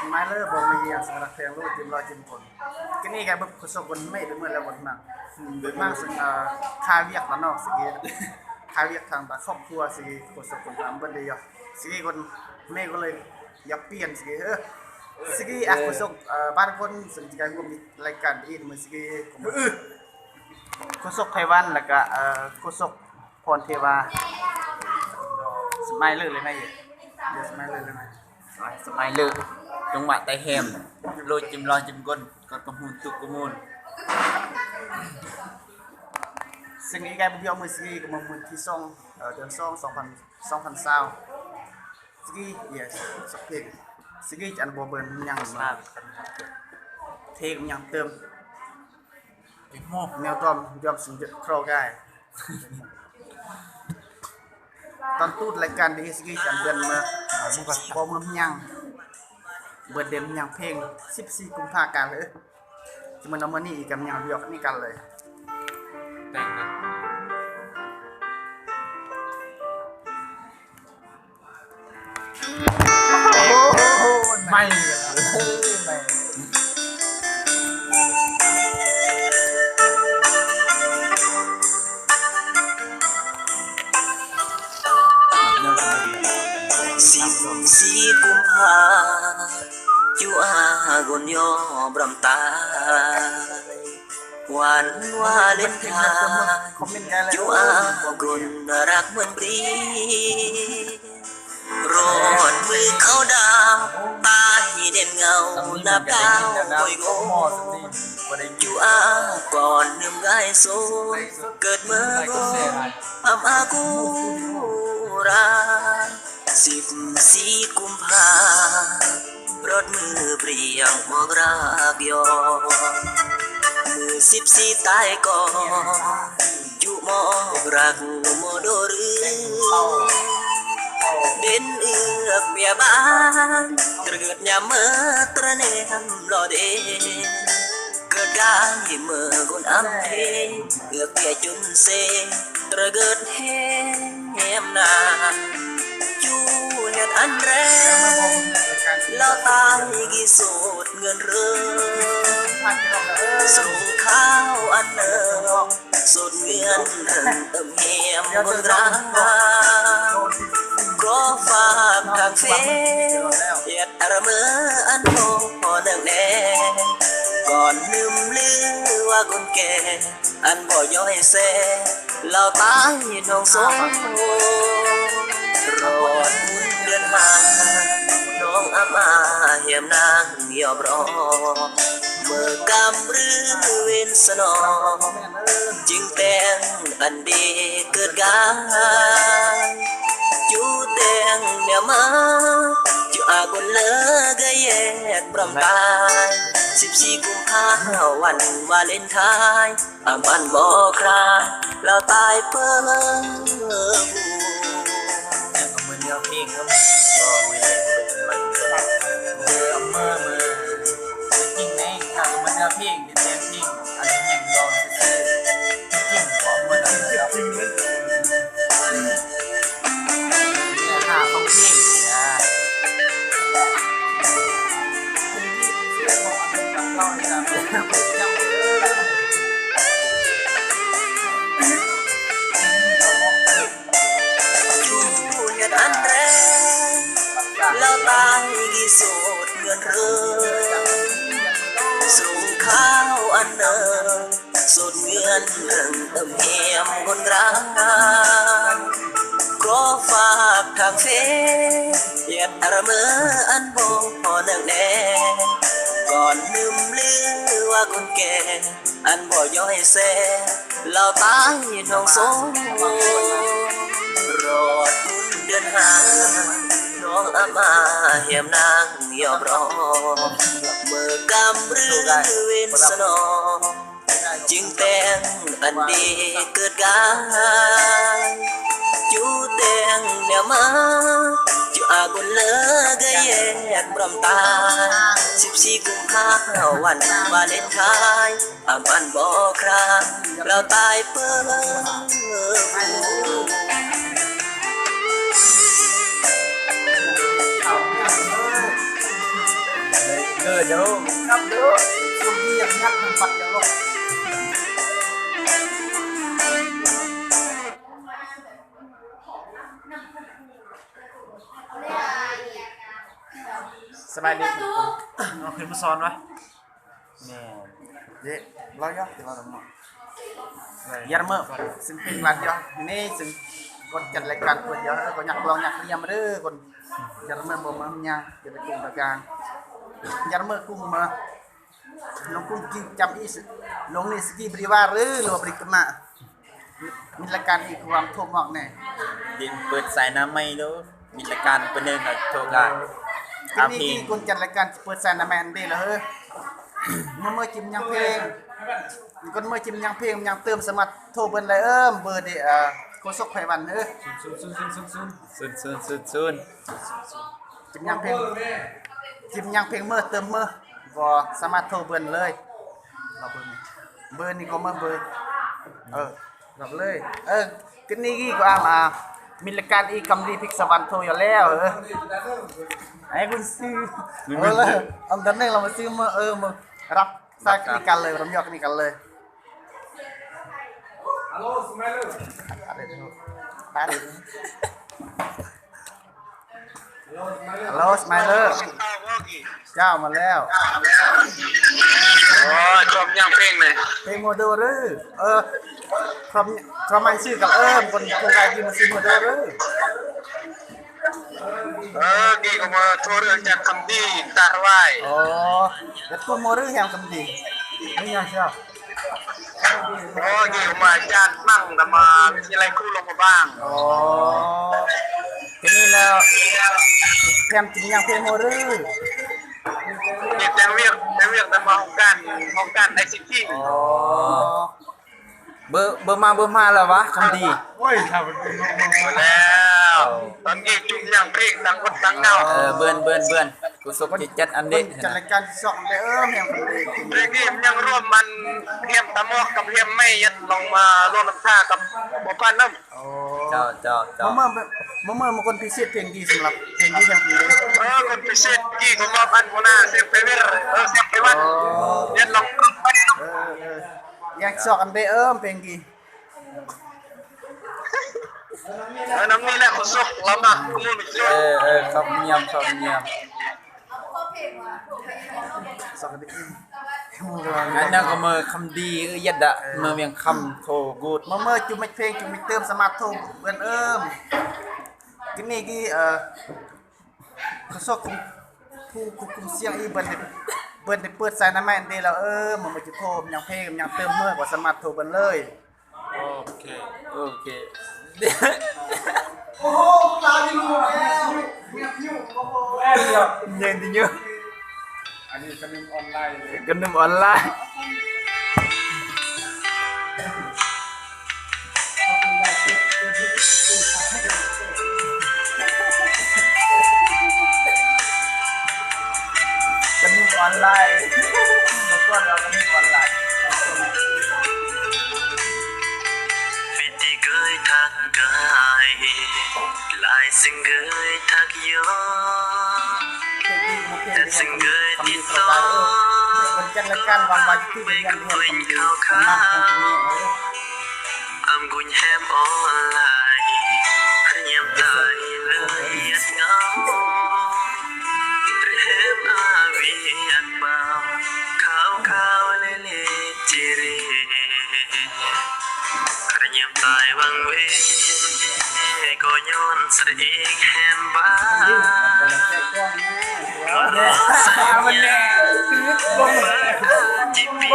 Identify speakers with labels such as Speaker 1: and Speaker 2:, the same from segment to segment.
Speaker 1: ไม่เลิกบอกมีอย่างสำหรับเพลงลูกจิ้มรอยจิ้มคนก็นี่แกแบบคนสคนไม่ได้เมื่อแล้ววันมากโดยมากสิ่งคาเวียกแล้วเนาะสิ่งคาเวียกทางแบบครอบครัวสิ่งคนสคนทำบันเดียวสิ่งคนไม่ก็เลยอยากเปลี่ยนสิ่งสิ่งคนสกบ้านคนสิ่งที่การรวมรายการอีกมันสิ่งคนสกไพวันแล้วก็คนสกพรเทวาสมัยเลิกเลยไหมเดี๋ยวสมัยเลิกเลยไหม
Speaker 2: สมัยเลือกจังหวะไตแฮมโรยจิ้มรอยจิ้มก้นก็กระมูลตุกกระมูล
Speaker 1: สิ่งนี้แกเป็นที่เอามือสิ่งกับมือที่ซ่องเดือนซ่อง2020สิ่งนี้สักเพลงสิ่งนี้อันบัวเบิร์นยังมาเทกยังเติมแนวตอมยอมสิ่งจะครอง่ายตอนตูดรายการดีสิ่งนี้อันเดือนมาพอมือยังเบิร์ดเดมยังเพลง14 กุมภาพันธ์เลยจะมันเอามานี่อีกกับยังเดียวนี่กันเลย
Speaker 2: แต่งนะ
Speaker 1: ไม่
Speaker 3: 14 กุมภาอยู่กนยอบรำตายวันวาเลนไทน์อยู่กนรักเหมือนปรีรอดมือเขาดาวตาหีเด่นเงานับดาวโอยโกอยู่ก่อนนึ่มไก่โซเกิดเมื่อก่อนพามอากูรา14 กุมภารถมือเปรียงมองรากยอมือ14 ตายก่อนอยู่มองรักโมโดรือเด่นเอือกเบียบานเกิดยามเมื่อตระเนมรอเดเกิดกายเมื่อคนอำเพเอือกเบียจุนเซตระเกิดแหมนาจูเฮ็ดอันแรงแล้วตายกี่สูตรเงินเรือส่งข้าวอันเนิงสูตรเงินเหียมบนรักก็ฝากทางเฟซเฮ็ดระเมออันโพหนึ่งแน่ก่อนลืมลือว่าคนแก่อันบ่ย่อยแซ่เราตายน้องสงรอดบุญเดือนมาน้องอามาเหียมนางยอบรอเมื่อกำรือเว้นสนองจึงแต่งอันดีเกิดกายจูแต่งเดี๋ยวมาจูคนเลิกแยกปรำตาย14 กุมภาพันธ์วันวาเลนไทน์มันบอกคราเราตายเพิ่ม
Speaker 2: ยังกับมือเดียวเพลงครับก็ไม่ได้เป็นไรมือจริงไหมถ้ากับมือเดียวเพลงจะเสียงเพลงอันนี้ยังยอมจะจริงของมือเดียวจริงเลยเนี่ยหาของเพลงนะ
Speaker 3: เราตายกี่สูตรเงินเรือส่งข้าวอันเนิงสูตรเงินเหียมคนรักก็ฝากทางเฟซเฮ็ดระเมออันบ่พอหนึ่งแน่ก่อนลืมลือว่าคนแก่อันบ่ย่อยแซ่เราตายน้องสงรอดบุญเดือนห้าน้องอามาเหียมนางยอบรอเมื่อกำรือเว้นสนองจึงแต่งอันดีเกิดกายจูแต่งเดี๋ยวมาจูคนเลิกแยกปรำตาย14 กุมภาพันธ์วันวาเลนไทน์มันบอกคราเราตายเพิ่ม
Speaker 2: เกิดเด้อ
Speaker 1: ครับเด้อช่วงที่ยังยักษ์มันปัดยังลงสบายดี
Speaker 2: เอาขึ้นมาซ้อนวะแม่
Speaker 1: เย้ร้อยยอดเดี๋ยวเราทำหมด
Speaker 2: ยา
Speaker 1: Yar mơ xin phim lạt yo ini xin con chặt lại cạn của yo con nhạc lòng nhạc liam đó con yar mơ bom mâm nha jadi cùng dagang yar mơ cùng mà long cùng ki chăm is long ni ski briwa lo beri kena milakan i kuam thom ngok nè
Speaker 2: ดินเปิดสายน้ำไม่ดูมีรายการเป็นหนึ่งกับโชว์กันอา
Speaker 1: ini
Speaker 2: เพลง
Speaker 1: ki con chặt lại cạnเปิดสายน้ำแมนเด้อเฮ้ยmơ chim nhangเพลงcon mơ chim nhangเพลงnhangเติมสมัครโทรเบิ่นเลยเบอร์เด้โคศกไผวันเอ้ย
Speaker 2: ซุน
Speaker 1: จิ้มยังเพลงเมื่อเติมเมื่อก็สามารถโทรเบอร์เลยเราเบอร์นี่ก็เมื่อเบอร์รับเลยก็นี่ก็มามีรายการอีกำดีพิกสวรรค์โทรอยู่แล้วไอ้คุณซื้อเลยอันนั้นเรามาซื้อมามารับสายนี่กันเลยรำยอกนี่กันเลยฮัลโหลสมัยเลยฮัลโหลสมัยเลยเจ้ามาแล้ว
Speaker 3: โอ้ยชมยังเพลงเลย
Speaker 1: เพลงโมเดลหรือพร้อมมันชื่อกับคนโครงการยิมซีโมเดลหรือ
Speaker 3: ดีก็มาโทรเรื่องจากคำดีตาไว้
Speaker 1: อ๋อแล้วตัวโมเดลแห่งคำดีไม่ยังเชียว
Speaker 3: โอ้ดีก็มาจานมั่งแต่มามีอะไรคู่ลงมาบ้าง
Speaker 1: อ๋อทีนี้แล้วแถมจริงยังเพลงโมเดล
Speaker 3: นี่แต่เวียกแต่มาห้องการไอซิตี้
Speaker 1: อ๋อ
Speaker 2: เบอร์มาแล้ววะคำดี
Speaker 3: แล้วตอนนี้จุ่มยังเพลงต่างคนต่างเงา
Speaker 2: เบือนกูสกจิตจัดอัน
Speaker 1: ค
Speaker 2: เด็ด
Speaker 1: นจัดรายการสองได้แห่งคำดี
Speaker 3: เพลงนี้ยังร่วมมันเทียมตะมอกกับเทียมไม่ยัดลงมาร่วมน้ำท่ากับบัวพันน้ำ
Speaker 1: อ๋อ
Speaker 2: เจ้า
Speaker 1: เมื่อคนพิเศษเพลงดีสำหรับเพลงที่แห่งคำดี
Speaker 3: คนพิเศษกี่ก็มาพันหัวหน้าเซฟไปเวอร์เซฟไปวันยัดลงไป
Speaker 1: อยากสอกอันเด้เพลงดี
Speaker 3: น้ำนี่แหละคุณสุกลำบากคุณมุ่งช่วย
Speaker 2: ชอบเงียบ
Speaker 1: สอกอันเด้
Speaker 2: อันนั้นก็มือคำดียัดอะมือเมียงคำโทกูด
Speaker 1: เมื่อจุ่มเพลงจุ่มเติมสมาร์ทโทรเบิ่นกินนี่กี่เขาสอกผู้คุมเสียงอีเบิ่นเปิดสายน้ำมันเด้แล้วมันจะโทรยังเพลงยังเติมเมื่อกว่าสมาร์ทโทรเบิ่นเลย
Speaker 2: โอเค
Speaker 1: โอ้ตาดีรู้แล้วเงียบอยู่โอ้โห
Speaker 2: เย็นดีเยอะ
Speaker 1: อันนี้กันนึมออนไลน์เลย
Speaker 2: กันนึมออนไลน์กันนึมออนไลน์ทุกคนเรากันนึมออนไลน์
Speaker 3: vì thì gửi thác gái lại xin gửi thác gió thật xin gửi thì to
Speaker 1: มันจัดรายการวางไว้ที่เป็นอย่างเดียวคนดีสำนักของที่นี่
Speaker 3: âm buồn hem online nhầm lại lời yết ngao hem aviat bao khao khao lê lê chiri nhầm lại vang về có nhon sợi hem ba
Speaker 2: มันแน่
Speaker 3: chỉ biết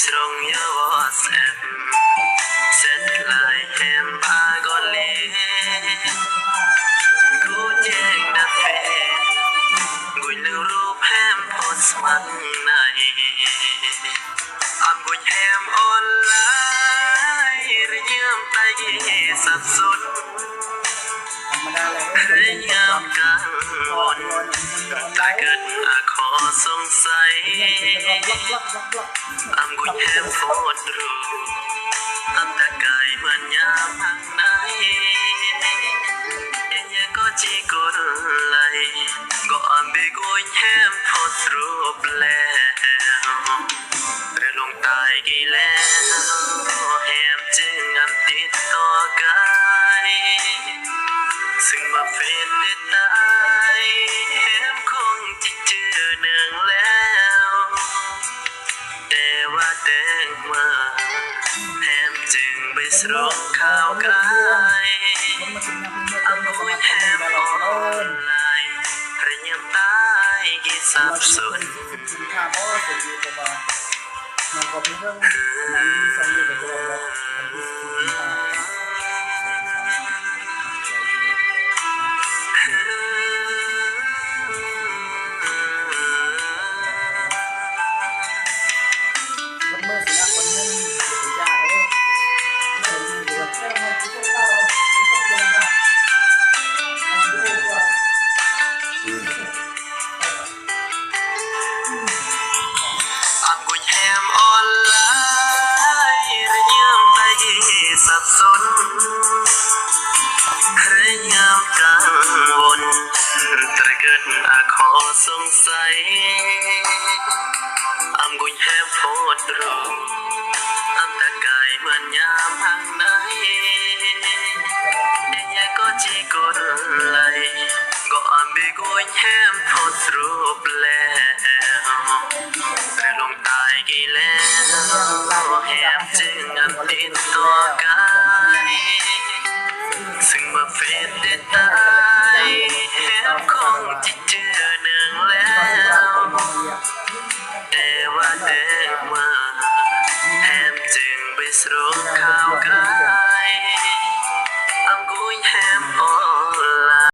Speaker 3: trong nhớ WhatsApp send lại em ba gọi lên cô chen đã về gửi lưuรูป em post mặt này anh gửi em online rồi nhầm tay ghé sắp xuân
Speaker 1: ธรรมดาเลย
Speaker 3: ให้ยามกลางวันถ้าเกิดขอสงสัยอำกุยแฮมโฟดรูอำตะกายเหมือนยามทางไหนเอ็นยังก็จีกดไหล มาเป็นได้ตายแถมคงจะเจอหนึ่งแล้วแต่ว่าแต่งมาแถมจึงไปสรองข่าวกายอำคุยแถมออนไลน์ระยำตายกี่สับสน
Speaker 1: คุณค่าเพราะว่าเป็นอยู่ประมาณมันก็มีเรื่องมันมีสองอยู่ในตัวแล้วมันมีคุณค่าวันเมื่อสินะวันนี้เป็นยาเลยคนนี้เดี๋ยวแค่มาคิดว่าเราต้องเรียนว่าอันนี้ว่า
Speaker 3: อันกุยแฮมออนไลน์ระยำไปสับสนระยำกังวลตระเกิดอาขอสงสัยอันกุยแฮมโพดรูอันตะกายเหมือนยามหังไหนยายก็จีกดไหลก็อันเบกุยแฮมโพดรูปแล้วเคยลงตายกี่แล้วแฮมจึง